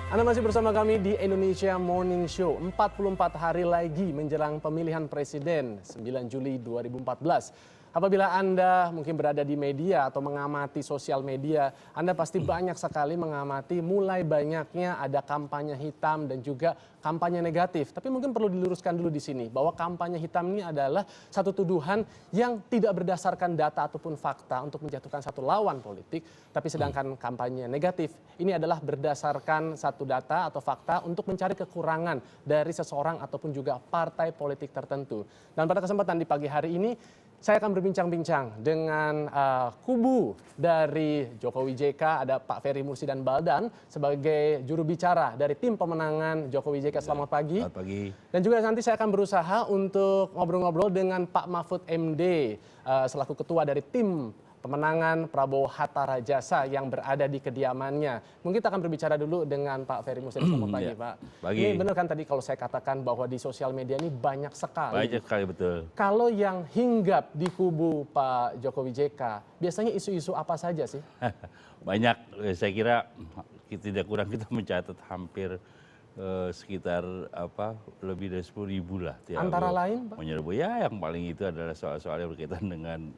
Anda masih bersama kami di Indonesia Morning Show. 44 hari lagi menjelang pemilihan presiden 9 Juli 2014. Apabila Anda mungkin berada di media atau mengamati sosial media, Anda pasti banyak sekali mengamati mulai banyaknya ada kampanye hitam dan juga kampanye negatif. Tapi mungkin perlu diluruskan dulu di sini bahwa kampanye hitam ini adalah satu tuduhan yang tidak berdasarkan data ataupun fakta untuk menjatuhkan satu lawan politik. Tapi sedangkan kampanye negatif ini adalah berdasarkan satu data atau fakta untuk mencari kekurangan dari seseorang ataupun juga partai politik tertentu. Dan pada kesempatan di pagi hari ini, saya akan berbincang-bincang dengan kubu dari Jokowi JK, ada Pak Ferry Mursi dan Baldan sebagai juru bicara dari tim pemenangan Jokowi JK. Selamat pagi. Selamat pagi. Dan juga nanti saya akan berusaha untuk ngobrol-ngobrol dengan Pak Mahfud MD selaku ketua dari tim pemenangan Prabowo Hatta Rajasa yang berada di kediamannya. Mungkin kita akan berbicara dulu dengan Pak Ferry Mursi. Selamat pagi, Pak. Pagi. Ini benar kan tadi kalau saya katakan bahwa di sosial media ini banyak sekali. Banyak sekali, betul. Kalau yang hinggap di kubu Pak Jokowi JK, biasanya isu-isu apa saja sih? Banyak, saya kira tidak kurang kita mencatat hampir sekitar lebih dari 10.000 lah. Antara lain, Pak? Menyerbu ya, yang paling itu adalah soal-soal yang berkaitan dengan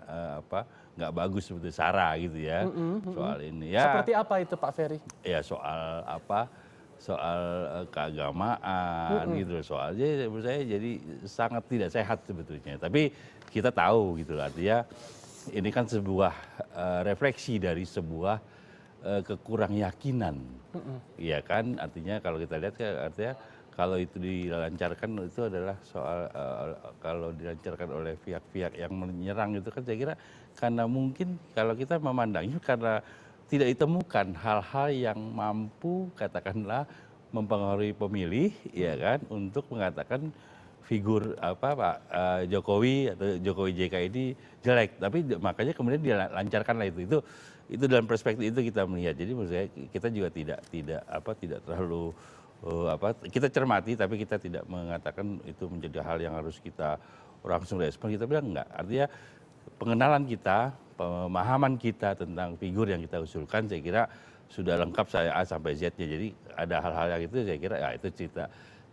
nggak bagus seperti SARA gitu ya. Soal ini ya. Seperti apa itu Pak Ferry? Ya soal soal keagamaan gitu, soalnya menurut saya jadi sangat tidak sehat sebetulnya. Tapi kita tahu gitu, artinya ini kan sebuah refleksi dari sebuah kekurang yakinan, ya kan, artinya kalau kita lihat artinya kalau itu dilancarkan itu adalah soal kalau dilancarkan oleh pihak-pihak yang menyerang itu kan saya kira karena mungkin kalau kita memandangnya karena tidak ditemukan hal-hal yang mampu katakanlah mempengaruhi pemilih, ya kan, untuk mengatakan figur Pak Jokowi atau Jokowi JK ini jelek, tapi makanya kemudian dilancarkanlah itu dalam perspektif itu kita melihat. Jadi menurut saya kita juga tidak terlalu kita cermati, tapi kita tidak mengatakan itu menjadi hal yang harus kita langsung respon. Kita bilang enggak, artinya pengenalan kita, pemahaman kita tentang figur yang kita usulkan saya kira sudah lengkap, saya A sampai Z-nya. Jadi ada hal-hal yang itu saya kira ya itu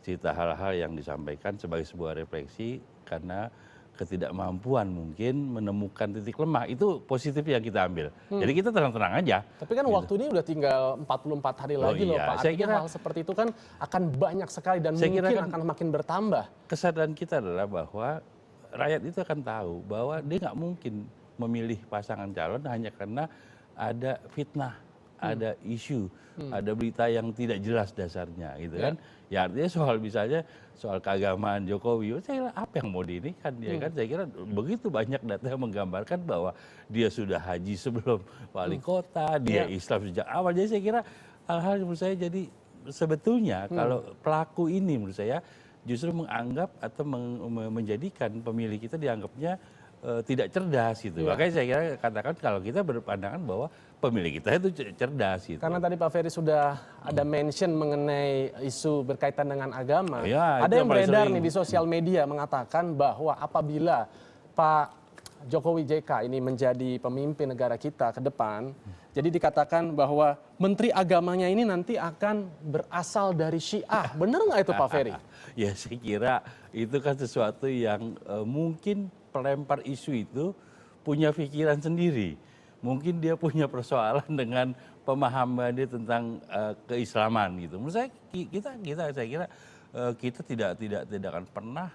cerita hal-hal yang disampaikan sebagai sebuah refleksi karena ketidakmampuan mungkin menemukan titik lemah, itu positif yang kita ambil. Jadi kita tenang-tenang aja. Tapi kan waktu ini udah tinggal 44 hari lagi loh Pak. Saya kira hal seperti itu kan akan banyak sekali dan mungkin akan makin bertambah. Kesadaran kita adalah bahwa rakyat itu akan tahu bahwa dia nggak mungkin memilih pasangan calon hanya karena ada fitnah, ada isu, ada berita yang tidak jelas dasarnya gitu kan. Ya artinya soal misalnya soal keagamaan Jokowi, saya kira apa yang mau diinikan ya kan. Saya kira begitu banyak data yang menggambarkan bahwa dia sudah haji sebelum wali kota, dia Islam sejak awal. Jadi saya kira hal-hal menurut saya jadi sebetulnya kalau pelaku ini menurut saya justru menganggap atau menjadikan pemilih kita dianggapnya tidak cerdas gitu. Makanya saya kira katakan kalau kita berpandangan bahwa pemilih kita itu cerdas gitu. Karena tadi Pak Ferry sudah ada mention mengenai isu berkaitan dengan agama. Ya, ada yang beredar nih di sosial media mengatakan bahwa apabila Pak Jokowi JK ini menjadi pemimpin negara kita ke depan, jadi dikatakan bahwa menteri agamanya ini nanti akan berasal dari Syiah. Benar nggak itu Pak Ferry? Ya saya kira itu kan sesuatu yang mungkin pelempar isu itu punya pikiran sendiri. Mungkin dia punya persoalan dengan pemahaman dia tentang keislaman gitu. Menurut saya kita tidak akan pernah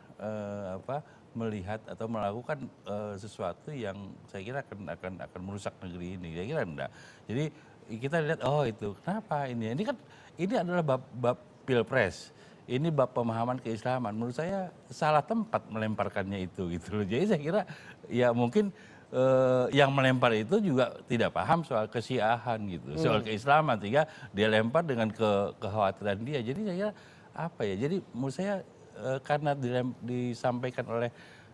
melihat atau melakukan sesuatu yang saya kira akan merusak negeri ini. Saya kira enggak. Jadi kita lihat itu kenapa ini? Ini adalah bab pilpres. Ini bab pemahaman keislaman. Menurut saya salah tempat melemparkannya itu gitu loh. Jadi saya kira ya mungkin yang melempar itu juga tidak paham soal kesiahan gitu, soal keislaman, sehingga dia lempar dengan kekhawatiran dia. Jadi saya kira jadi menurut saya karena disampaikan oleh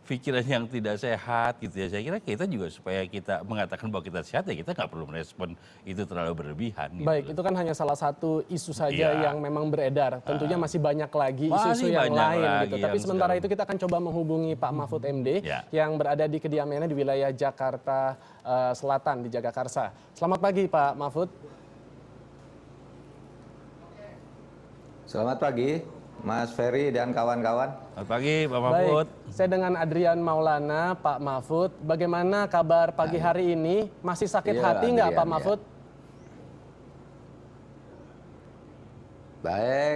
pikiran yang tidak sehat gitu ya, saya kira kita juga supaya kita mengatakan bahwa kita sehat ya kita nggak perlu merespon itu terlalu berlebihan. Gitu. Baik, itu kan hanya salah satu isu saja yang memang beredar. Tentunya masih banyak lagi isu-isu yang lain gitu. Tapi sementara itu kita akan coba menghubungi Pak Mahfud MD yang berada di kediamannya di wilayah Jakarta Selatan di Jagakarsa. Selamat pagi Pak Mahfud. Selamat pagi, Mas Ferry dan kawan-kawan. Selamat pagi, Pak Mahfud. Baik, saya dengan Adrian Maulana, Pak Mahfud. Bagaimana kabar pagi hari ini? Masih sakit Iya, hati nggak, Adrian, Pak ya. Mahfud?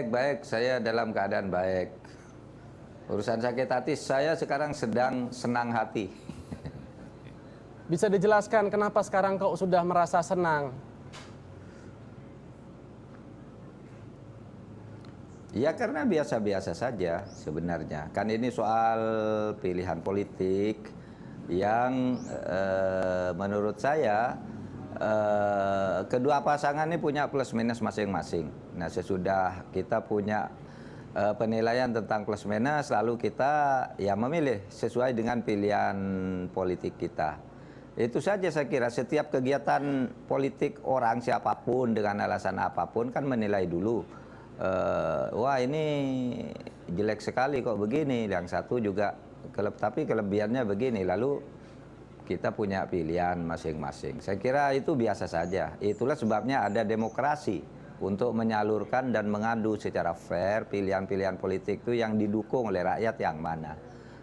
Baik, saya dalam keadaan baik. Urusan sakit hati, saya sekarang sedang senang hati. Bisa dijelaskan kenapa sekarang kok sudah merasa senang? Ya karena biasa-biasa saja sebenarnya. Kan ini soal pilihan politik yang menurut saya kedua pasangan ini punya plus minus masing-masing. Nah sesudah kita punya penilaian tentang plus minus, lalu kita ya memilih sesuai dengan pilihan politik kita. Itu saja saya kira. Setiap kegiatan politik orang siapapun dengan alasan apapun kan menilai dulu. Wah ini jelek sekali kok begini, yang satu juga tapi kelebihannya begini, lalu kita punya pilihan masing-masing. Saya kira itu biasa saja. Itulah sebabnya ada demokrasi untuk menyalurkan dan mengadu secara fair pilihan-pilihan politik itu yang didukung oleh rakyat yang mana.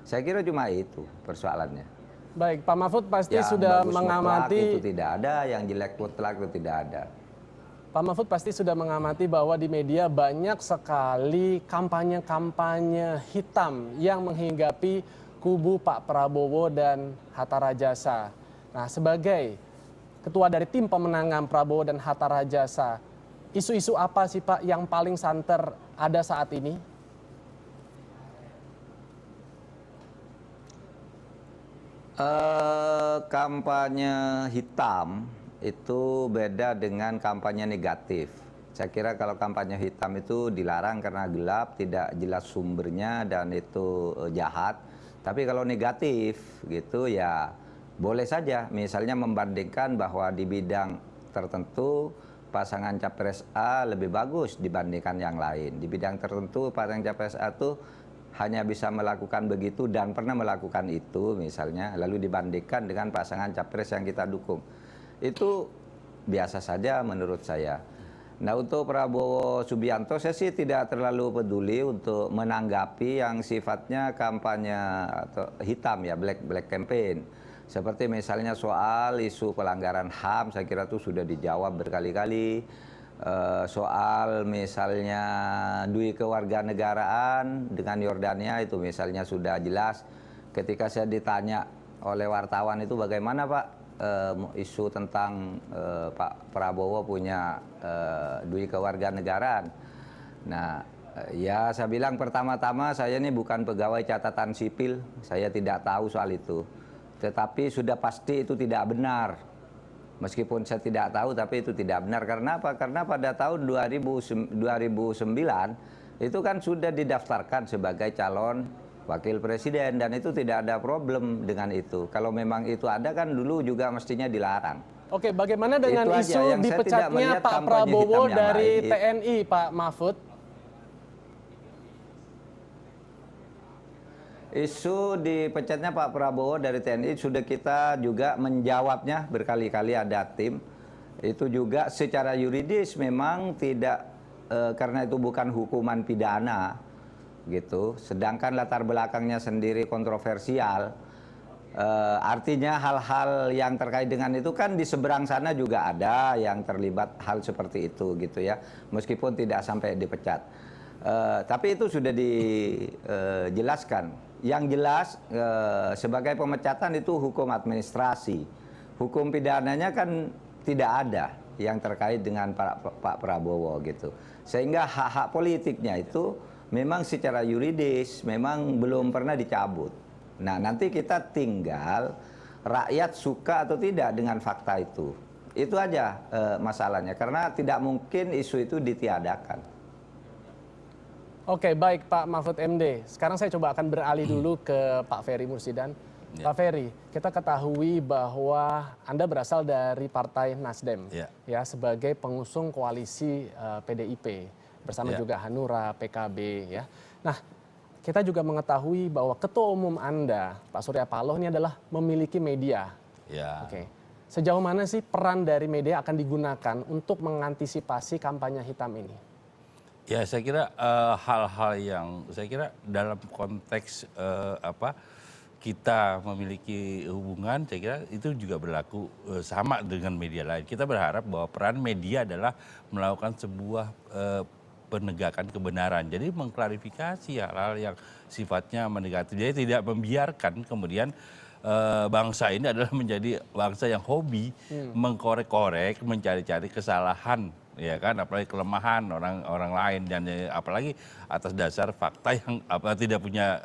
Saya kira cuma itu persoalannya. Baik, Pak Mahfud pasti Yang sudah bagus mutlak mengamati. itu tidak ada, yang jelek mutlak itu tidak ada. Pak Mahfud pasti sudah mengamati bahwa di media banyak sekali kampanye-kampanye hitam yang menghinggapi kubu Pak Prabowo dan Hatta Rajasa. Nah, sebagai ketua dari tim pemenangan Prabowo dan Hatta Rajasa, isu-isu apa sih Pak yang paling santer ada saat ini? Kampanye hitam itu beda dengan kampanye negatif. Saya kira kalau kampanye hitam itu dilarang karena gelap, tidak jelas sumbernya dan itu jahat. Tapi kalau negatif gitu ya boleh saja. Misalnya membandingkan bahwa di bidang tertentu pasangan Capres A lebih bagus dibandingkan yang lain. Di bidang tertentu pasangan Capres A itu hanya bisa melakukan begitu dan pernah melakukan itu misalnya, lalu dibandingkan dengan pasangan Capres yang kita dukung. Itu biasa saja menurut saya. Nah untuk Prabowo Subianto saya sih tidak terlalu peduli untuk menanggapi yang sifatnya kampanye atau hitam ya, black campaign. Seperti misalnya soal isu pelanggaran HAM, saya kira itu sudah dijawab berkali-kali. Soal misalnya duit kewarganegaraan dengan Yordania itu misalnya sudah jelas. Ketika saya ditanya oleh wartawan itu bagaimana Pak isu tentang Pak Prabowo punya duit kewarganegaraan. Nah ya saya bilang pertama-tama saya ini bukan pegawai catatan sipil, saya tidak tahu soal itu. Tetapi sudah pasti itu tidak benar. Meskipun saya tidak tahu, tapi itu tidak benar. Karena apa? Karena pada tahun 2009 itu kan sudah didaftarkan sebagai calon wakil presiden dan itu tidak ada problem dengan itu. Kalau memang itu ada kan dulu juga mestinya dilarang. Oke, bagaimana dengan Itu aja, isu yang saya tidak dipecatnya melihat Pak kampanye Prabowo hitam yang dari lain. TNI, Pak Mahfud? Isu dipecatnya Pak Prabowo dari TNI sudah kita juga menjawabnya berkali-kali, ada tim. Itu juga secara yuridis memang tidak, karena itu bukan hukuman pidana gitu. Sedangkan latar belakangnya sendiri kontroversial. Artinya hal-hal yang terkait dengan itu kan di seberang sana juga ada yang terlibat hal seperti itu gitu ya. Meskipun tidak sampai dipecat. Tapi itu sudah dijelaskan. Yang jelas sebagai pemecatan itu hukum administrasi. Hukum pidananya kan tidak ada yang terkait dengan Pak Prabowo gitu. Sehingga hak-hak politiknya itu memang secara yuridis memang belum pernah dicabut. Nah nanti kita tinggal rakyat suka atau tidak dengan fakta itu. Itu aja masalahnya karena tidak mungkin isu itu ditiadakan. Oke, baik Pak Mahfud MD. Sekarang saya coba akan beralih dulu ke Pak Ferry Mursidan. Ya. Pak Ferry, kita ketahui bahwa Anda berasal dari Partai Nasdem, ya sebagai pengusung koalisi PDIP bersama juga Hanura, PKB, ya. Nah, kita juga mengetahui bahwa Ketua Umum Anda, Pak Surya Paloh, ini adalah memiliki media. Ya. Oke. Sejauh mana sih peran dari media akan digunakan untuk mengantisipasi kampanye hitam ini? Ya, saya kira hal-hal yang saya kira dalam konteks kita memiliki hubungan, saya kira itu juga berlaku sama dengan media lain. Kita berharap bahwa peran media adalah melakukan sebuah penegakan kebenaran. Jadi mengklarifikasi hal-hal yang sifatnya negatif. Jadi tidak membiarkan kemudian bangsa ini adalah menjadi bangsa yang hobi mengkorek-korek, mencari-cari kesalahan, ya kan, apalagi kelemahan orang lain, dan apalagi atas dasar fakta yang tidak punya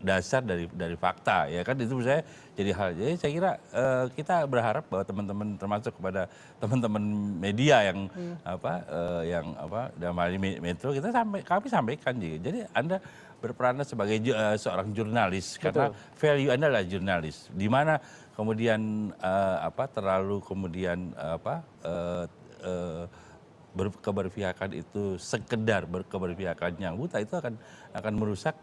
dasar dari fakta, ya kan, itu saya jadi hal. Jadi saya kira kita berharap bahwa teman-teman, termasuk kepada teman-teman media yang dalam hal ini Metro, kami sampaikan juga. Jadi Anda berperan sebagai seorang jurnalis, karena value Anda adalah jurnalis, di mana kemudian terlalu kemudian keberpihakan itu sekedar keberpihakan yang buta, itu akan merusak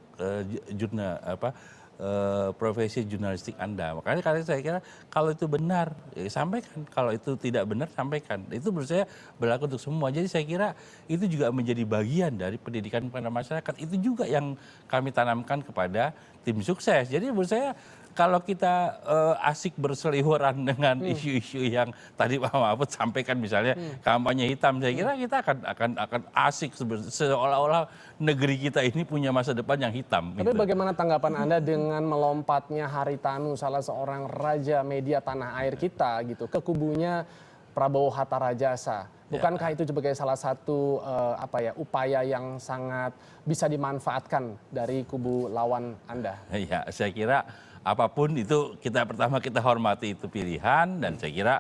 profesi jurnalistik Anda. Makanya saya kira kalau itu benar, sampaikan. Kalau itu tidak benar, sampaikan. Itu menurut saya berlaku untuk semua. Jadi saya kira itu juga menjadi bagian dari pendidikan kepada masyarakat. Itu juga yang kami tanamkan kepada tim sukses. Jadi menurut saya kalau kita asik berseliweran dengan isu-isu yang tadi Pak Mahfud sampaikan, misalnya kampanye hitam, saya kira kita akan asik seolah-olah negeri kita ini punya masa depan yang hitam. Tapi gitu. bagaimana tanggapan Anda dengan melompatnya Haritanu, salah seorang raja media tanah air kita gitu, ke kubunya Prabowo Hatta Rajasa? Bukankah itu sebagai salah satu upaya yang sangat bisa dimanfaatkan dari kubu lawan Anda? Ya, saya kira apapun itu pertama kita hormati itu pilihan, dan saya kira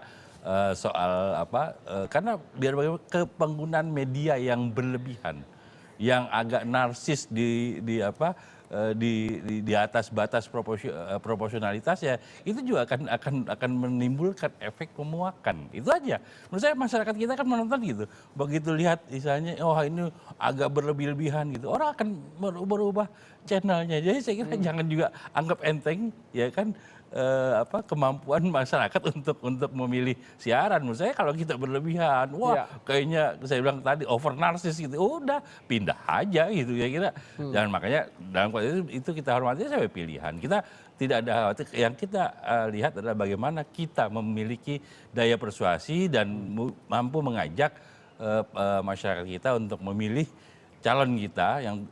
karena biar bagaimana penggunaan media yang berlebihan, yang agak narsis di atas batas proporsionalitas, ya itu juga akan menimbulkan efek pemuakan. Itu aja. Menurut saya masyarakat kita kan menonton gitu. Begitu lihat misalnya, oh ini agak berlebih-lebihan gitu, orang akan berubah channelnya. Jadi saya kira jangan juga anggap enteng, ya kan, kemampuan masyarakat untuk memilih siaran. Menurut saya kalau kita berlebihan, kayaknya saya bilang tadi over narsis gitu, udah pindah aja gitu, ya kira. Dan makanya dalam konteks itu kita hormati sebagai pilihan. Kita tidak ada khawatir. Yang kita lihat adalah bagaimana kita memiliki daya persuasi dan mampu mengajak masyarakat kita untuk memilih calon kita yang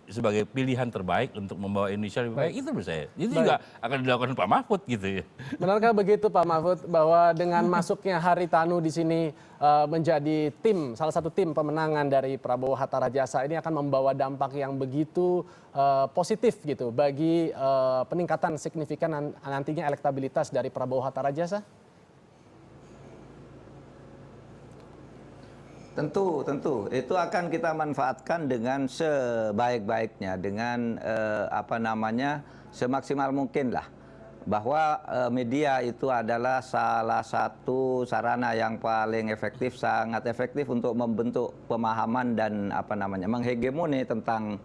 sebagai pilihan terbaik untuk membawa Indonesia lebih baik. Itu menurut saya. Itu juga akan dilakukan Pak Mahfud gitu ya. Benarkah begitu Pak Mahfud, bahwa dengan masuknya Haritanu di sini menjadi salah satu tim pemenangan dari Prabowo Hatta Rajasa ini akan membawa dampak yang begitu positif gitu bagi peningkatan signifikan nantinya elektabilitas dari Prabowo Hatta Rajasa? Tentu itu akan kita manfaatkan dengan sebaik-baiknya, dengan semaksimal mungkin lah, bahwa media itu adalah salah satu sarana yang paling efektif, sangat efektif untuk membentuk pemahaman dan menghegemoni tentang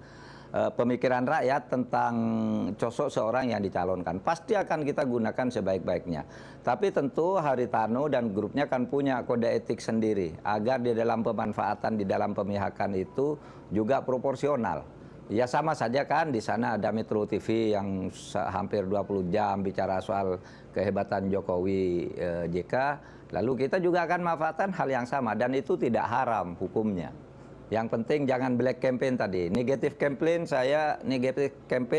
pemikiran rakyat tentang sosok seorang yang dicalonkan. Pasti akan kita gunakan sebaik-baiknya. Tapi tentu Haritanu dan grupnya kan punya kode etik sendiri, agar di dalam pemanfaatan, di dalam pemihakan itu juga proporsional. Ya sama saja kan, di sana ada Metro TV yang hampir 20 jam bicara soal kehebatan Jokowi JK. Lalu kita juga akan memanfaatkan hal yang sama, dan itu tidak haram hukumnya. Yang penting jangan black campaign tadi. Negatif campaign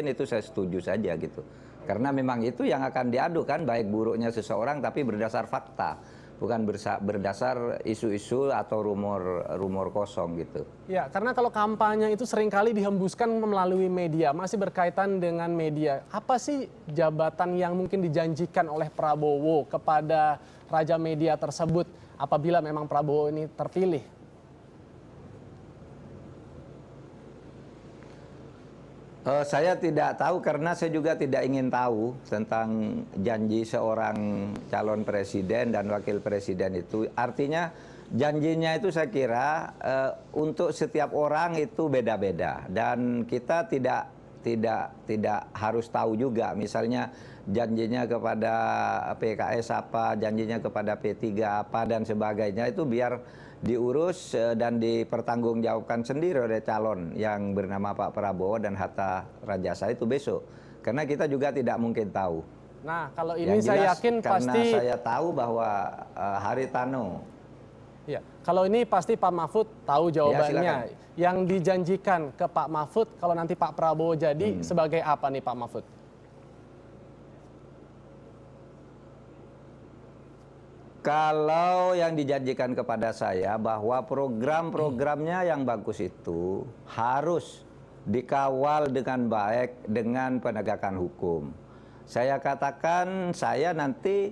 itu saya setuju saja gitu. Karena memang itu yang akan diadukan, baik buruknya seseorang, tapi berdasar fakta, bukan berdasar isu-isu atau rumor kosong gitu. Ya, karena kalau kampanye itu seringkali dihembuskan melalui media, masih berkaitan dengan media. Apa sih jabatan yang mungkin dijanjikan oleh Prabowo kepada raja media tersebut apabila memang Prabowo ini terpilih? Saya tidak tahu, karena saya juga tidak ingin tahu tentang janji seorang calon presiden dan wakil presiden itu. Artinya janjinya itu saya kira untuk setiap orang itu beda-beda, dan kita tidak tidak harus tahu juga. Misalnya janjinya kepada PKS apa, janjinya kepada P3 apa dan sebagainya, itu biar diurus dan dipertanggungjawabkan sendiri oleh calon yang bernama Pak Prabowo dan Hatta Rajasa itu besok. Karena kita juga tidak mungkin tahu. Nah, kalau ini Yang jelas, saya yakin karena pasti saya tahu bahwa Haritano. ya, kalau ini pasti Pak Mahfud tahu jawabannya. silakan. Yang dijanjikan ke Pak Mahfud kalau nanti Pak Prabowo jadi sebagai apa nih Pak Mahfud? Kalau yang dijanjikan kepada saya bahwa program-programnya yang bagus itu harus dikawal dengan baik dengan penegakan hukum. Saya katakan saya nanti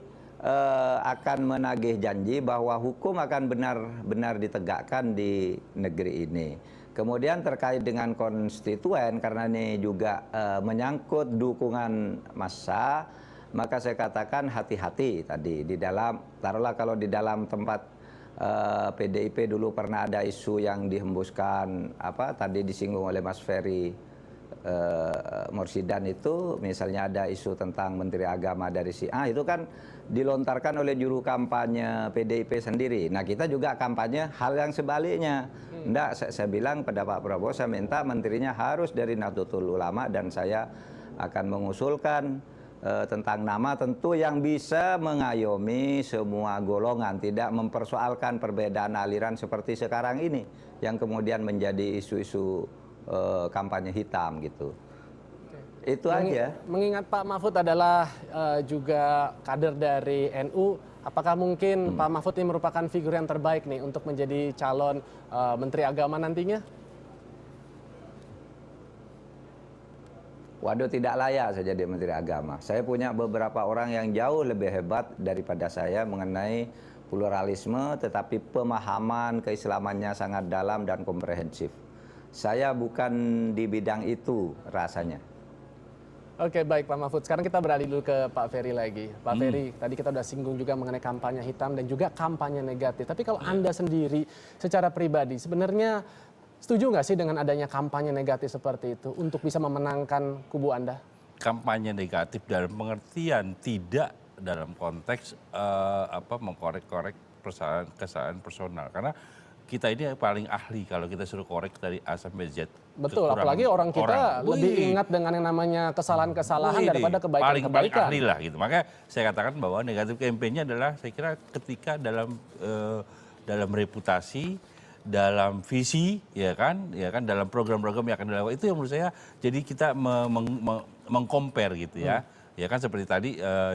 akan menagih janji bahwa hukum akan benar-benar ditegakkan di negeri ini. Kemudian terkait dengan konstituen, karena ini juga menyangkut dukungan massa, maka saya katakan hati-hati tadi di dalam, taruhlah kalau di dalam tempat PDIP dulu pernah ada isu yang dihembuskan, apa tadi disinggung oleh Mas Ferry Morsidan itu, misalnya ada isu tentang Menteri Agama dari si A, itu kan dilontarkan oleh juru kampanye PDIP sendiri. Nah, kita juga kampanye hal yang sebaliknya. Enggak, saya bilang pada Pak Prabowo, saya minta menterinya harus dari Nahdlatul Ulama, dan saya akan mengusulkan tentang nama tentu yang bisa mengayomi semua golongan, tidak mempersoalkan perbedaan aliran seperti sekarang ini yang kemudian menjadi isu-isu kampanye hitam gitu. Itu aja. Mengingat Pak Mahfud adalah juga kader dari NU, apakah mungkin Pak Mahfud ini merupakan figur yang terbaik nih untuk menjadi calon Menteri Agama nantinya? Waduh, tidak layak saya jadi Menteri Agama. Saya punya beberapa orang yang jauh lebih hebat daripada saya mengenai pluralisme, tetapi pemahaman keislamannya sangat dalam dan komprehensif. Saya bukan di bidang itu rasanya. Oke, baik Pak Mahfud. Sekarang kita beralih dulu ke Pak Ferry lagi. Pak Ferry, tadi kita udah singgung juga mengenai kampanye hitam dan juga kampanye negatif. Tapi kalau Anda sendiri secara pribadi sebenarnya setuju nggak sih dengan adanya kampanye negatif seperti itu untuk bisa memenangkan kubu Anda? Kampanye negatif dalam pengertian tidak dalam konteks mengkorek-korek kesalahan personal, karena kita ini paling ahli kalau kita suruh korek dari A sampai Z. Betul, apalagi orang kita lebih ingat dengan yang namanya kesalahan-kesalahan daripada kebaikan-kebaikan. Paling ahli lah gitu. Makanya saya katakan bahwa negatif campaign-nya adalah saya kira ketika dalam reputasi, dalam visi, ya kan, dalam program-program yang akan dilakukan, itu yang menurut saya jadi kita mengcompare gitu ya. Ya kan seperti tadi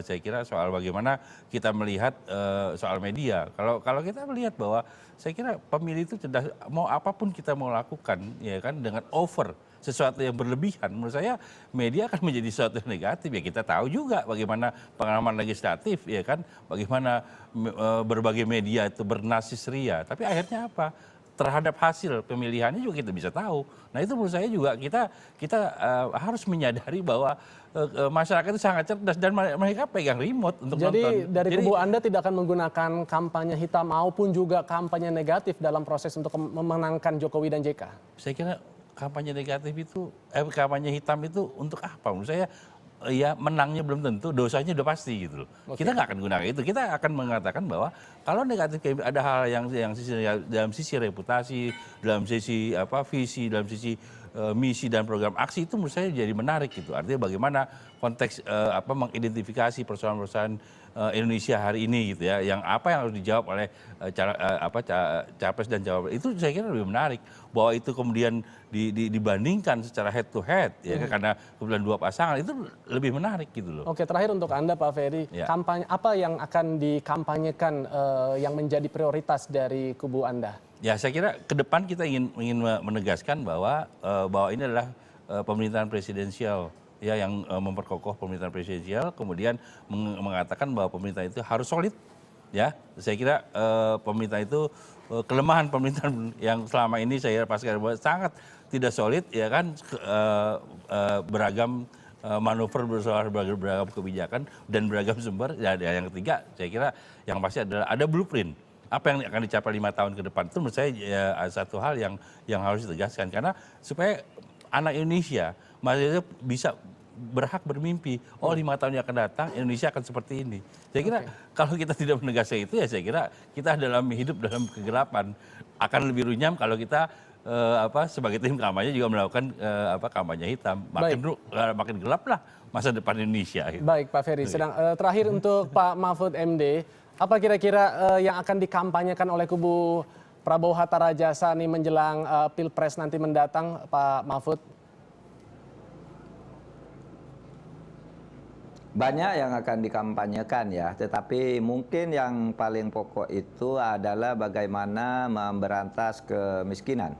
saya kira soal bagaimana kita melihat soal media. Kalau kita melihat bahwa saya kira pemilih itu cerdas, mau apapun kita mau lakukan ya kan dengan over sesuatu yang berlebihan, menurut saya media akan menjadi sesuatu yang negatif. Ya kita tahu juga bagaimana pengalaman legislatif ya kan, bagaimana berbagai media itu bernasih ria. Tapi akhirnya apa? Terhadap hasil pemilihannya juga kita bisa tahu. Nah itu menurut saya juga kita harus menyadari bahwa masyarakat itu sangat cerdas dan mereka pegang remote untuk nonton. Jadi dari kubu Anda tidak akan menggunakan kampanye hitam maupun juga kampanye negatif dalam proses untuk memenangkan Jokowi dan JK? Saya kira kampanye negatif itu, kampanye hitam itu untuk apa? Menurut saya ya menangnya belum tentu, dosanya udah pasti gitu loh. Okay. Kita nggak akan gunakan itu. Kita akan mengatakan bahwa kalau negatif ada hal yang dalam sisi reputasi, dalam sisi visi, dalam sisi misi dan program aksi, itu menurut saya jadi menarik gitu. Artinya bagaimana konteks mengidentifikasi persoalan-persoalan Indonesia hari ini gitu ya, yang apa yang harus dijawab oleh capres dan cawapres, itu saya kira lebih menarik. Bahwa itu kemudian dibandingkan secara head to head ya, karena kemudian dua pasangan itu lebih menarik gitu loh. Oke, terakhir untuk Anda Pak Ferry, kampanye apa yang akan dikampanyekan yang menjadi prioritas dari kubu Anda? Ya saya kira ke depan kita ingin menegaskan bahwa ini adalah pemerintahan presidensial ya, yang memperkokoh pemerintahan presidensial, kemudian mengatakan bahwa pemerintah itu harus solid ya. Saya kira pemerintah itu kelemahan pemerintahan yang selama ini saya pasca sangat tidak solid ya kan, beragam manuver beragam kebijakan dan beragam sumber. Ya, yang ketiga saya kira yang pasti adalah ada blueprint apa yang akan dicapai 5 tahun ke depan. Itu menurut saya ya, satu hal yang harus ditegaskan, karena supaya anak Indonesia mahasiswa bisa berhak bermimpi, 5 tahun yang akan datang Indonesia akan seperti ini. Saya kira kalau kita tidak menegaskan itu, ya saya kira kita hidup dalam kegelapan. Akan lebih runyam kalau kita sebagai tim kampanye juga melakukan kampanye hitam. Makin gelap lah masa depan Indonesia. Gitu. Baik Pak Ferry, terakhir untuk Pak Mahfud MD, apa kira-kira yang akan dikampanyekan oleh kubu Prabowo Hatta Rajasa nih menjelang Pilpres nanti mendatang, Pak Mahfud? Banyak yang akan dikampanyekan ya, tetapi mungkin yang paling pokok itu adalah bagaimana memberantas kemiskinan.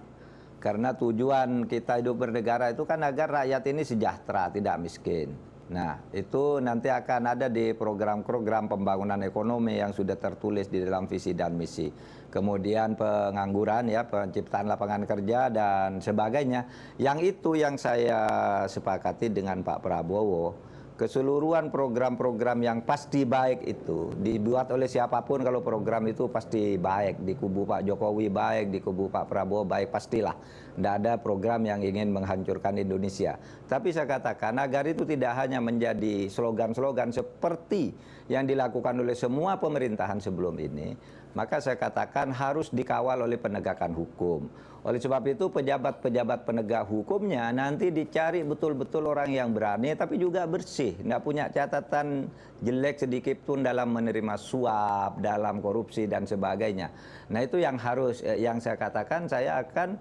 Karena tujuan kita hidup bernegara itu kan agar rakyat ini sejahtera, tidak miskin. Nah, itu nanti akan ada di program-program pembangunan ekonomi yang sudah tertulis di dalam visi dan misi. Kemudian pengangguran ya, penciptaan lapangan kerja dan sebagainya. Yang itu yang saya sepakati dengan Pak Prabowo. Keseluruhan program-program yang pasti baik itu dibuat oleh siapapun, kalau program itu pasti baik. Di kubu Pak Jokowi baik, di kubu Pak Prabowo baik, pastilah. Tidak ada program yang ingin menghancurkan Indonesia. Tapi saya katakan agar itu tidak hanya menjadi slogan-slogan seperti yang dilakukan oleh semua pemerintahan sebelum ini, maka saya katakan harus dikawal oleh penegakan hukum. Oleh sebab itu pejabat-pejabat penegak hukumnya nanti dicari betul-betul orang yang berani tapi juga bersih. Tidak punya catatan jelek sedikit pun dalam menerima suap, dalam korupsi dan sebagainya. Nah itu yang harus, yang saya katakan saya akan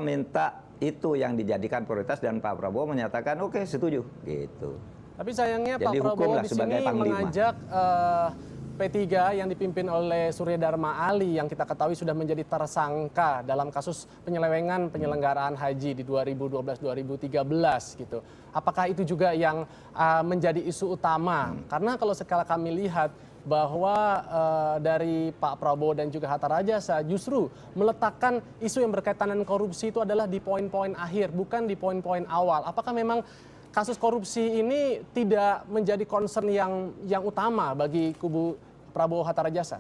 minta itu yang dijadikan prioritas, dan Pak Prabowo menyatakan oke, setuju gitu. Tapi sayangnya Jadi Pak Prabowo di sini mengajak P3 yang dipimpin oleh Surya Dharma Ali yang kita ketahui sudah menjadi tersangka dalam kasus penyelewengan penyelenggaraan haji di 2012-2013 gitu. Apakah itu juga yang menjadi isu utama? Karena kalau sekali kami lihat bahwa dari Pak Prabowo dan juga Hatta Rajasa justru meletakkan isu yang berkaitan dengan korupsi itu adalah di poin-poin akhir, bukan di poin-poin awal. Apakah memang kasus korupsi ini tidak menjadi concern yang utama bagi kubu Prabowo Hatta Rajasa?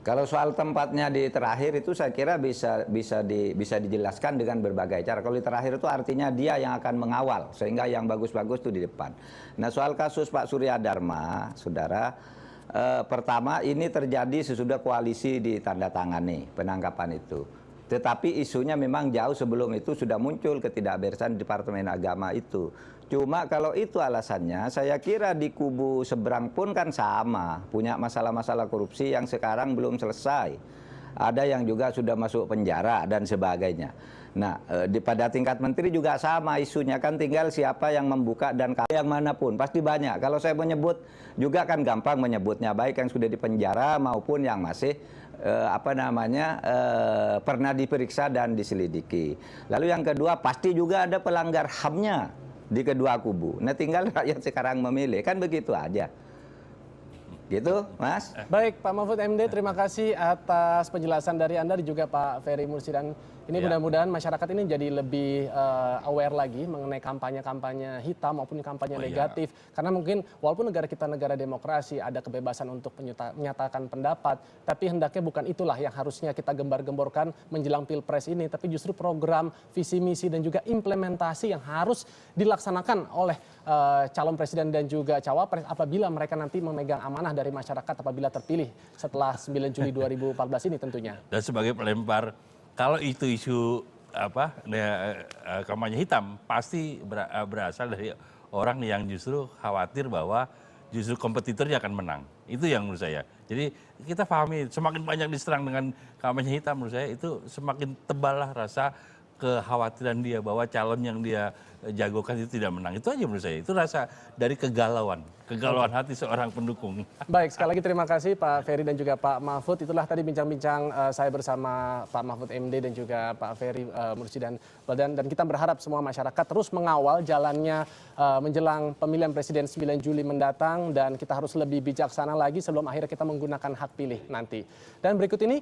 Kalau soal tempatnya di terakhir itu saya kira bisa dijelaskan dengan berbagai cara. Kalau di terakhir itu artinya dia yang akan mengawal sehingga yang bagus-bagus itu di depan. Nah soal kasus Pak Surya Dharma, saudara, pertama ini terjadi sesudah koalisi ditandatangani penangkapan itu. Tetapi isunya memang jauh sebelum itu sudah muncul ketidakberesan Departemen Agama itu. Cuma kalau itu alasannya, saya kira di kubu seberang pun kan sama, punya masalah-masalah korupsi yang sekarang belum selesai. Ada yang juga sudah masuk penjara dan sebagainya. Nah, pada tingkat menteri juga sama isunya, kan tinggal siapa yang membuka dan yang manapun, pasti banyak. Kalau saya menyebut juga kan gampang menyebutnya, baik yang sudah dipenjara maupun yang masih pernah diperiksa dan diselidiki. Lalu yang kedua pasti juga ada pelanggar HAM-nya di kedua kubu. Nah tinggal rakyat sekarang memilih, kan begitu aja. Gitu, Mas. Baik, Pak Mahfud MD, terima kasih atas penjelasan dari Anda dan juga Pak Ferry Mursidan. Ini mudah-mudahan masyarakat ini jadi lebih aware lagi mengenai kampanye-kampanye hitam maupun kampanye negatif. Karena mungkin walaupun negara kita negara demokrasi, ada kebebasan untuk menyatakan pendapat, tapi hendaknya bukan itulah yang harusnya kita gembar-gemborkan menjelang Pilpres ini, tapi justru program, visi misi dan juga implementasi yang harus dilaksanakan oleh calon presiden dan juga cawapres apabila mereka nanti memegang amanah dari masyarakat apabila terpilih setelah 9 Juli 2014 ini tentunya. Dan sebagai pelempar, kalau itu isu kampanye hitam pasti berasal dari orang yang justru khawatir bahwa justru kompetitornya akan menang. Itu yang menurut saya. Jadi kita pahami semakin banyak diserang dengan kampanye hitam, menurut saya itu semakin tebal lah rasa kekhawatiran dia bahwa calon yang dia jagokan itu tidak menang. Itu aja menurut saya. Itu rasa dari kegalauan hati seorang pendukung. Baik, sekali lagi terima kasih Pak Ferry dan juga Pak Mahfud. Itulah tadi bincang-bincang saya bersama Pak Mahfud MD dan juga Pak Ferry Mursidan. Dan kita berharap semua masyarakat terus mengawal jalannya menjelang pemilihan presiden 9 Juli mendatang. Dan kita harus lebih bijaksana lagi sebelum akhirnya kita menggunakan hak pilih nanti. Dan berikut ini